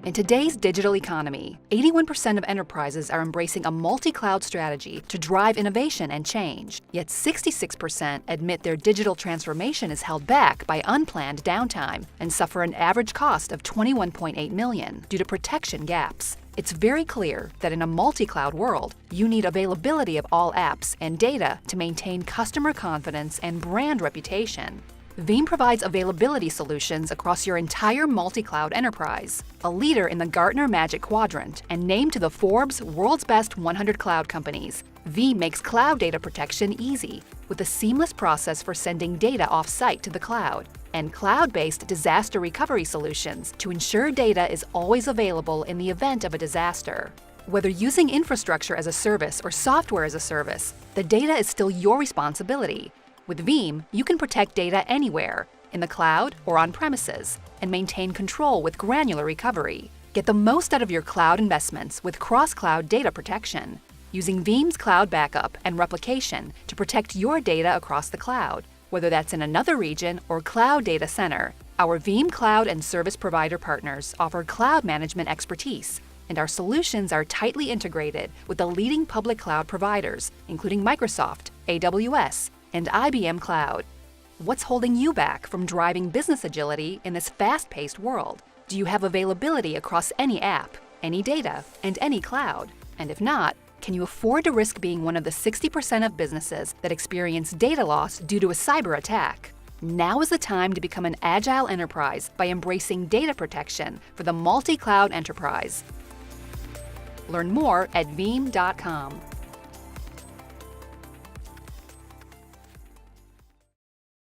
In today's digital economy, 81% of enterprises are embracing a multi-cloud strategy to drive innovation and change. Yet 66% admit their digital transformation is held back by unplanned downtime and suffer an average cost of $21.8 million due to protection gaps. It's very clear that in a multi-cloud world, you need availability of all apps and data to maintain customer confidence and brand reputation. Veeam provides availability solutions across your entire multi-cloud enterprise. A leader in the Gartner Magic Quadrant and named to the Forbes World's Best 100 Cloud Companies, Veeam makes cloud data protection easy with a seamless process for sending data off-site to the cloud and cloud-based disaster recovery solutions to ensure data is always available in the event of a disaster. Whether using infrastructure as a service or software as a service, the data is still your responsibility. With Veeam, you can protect data anywhere, in the cloud or on premises, and maintain control with granular recovery. Get the most out of your cloud investments with cross-cloud data protection, using Veeam's cloud backup and replication to protect your data across the cloud, whether that's in another region or cloud data center. Our Veeam cloud and service provider partners offer cloud management expertise, and our solutions are tightly integrated with the leading public cloud providers, including Microsoft, AWS, and IBM Cloud. What's holding you back from driving business agility in this fast-paced world? Do you have availability across any app, any data, and any cloud? And if not, can you afford to risk being one of the 60% of businesses that experience data loss due to a cyber attack? Now is the time to become an agile enterprise by embracing data protection for the multi-cloud enterprise. Learn more at Veeam.com.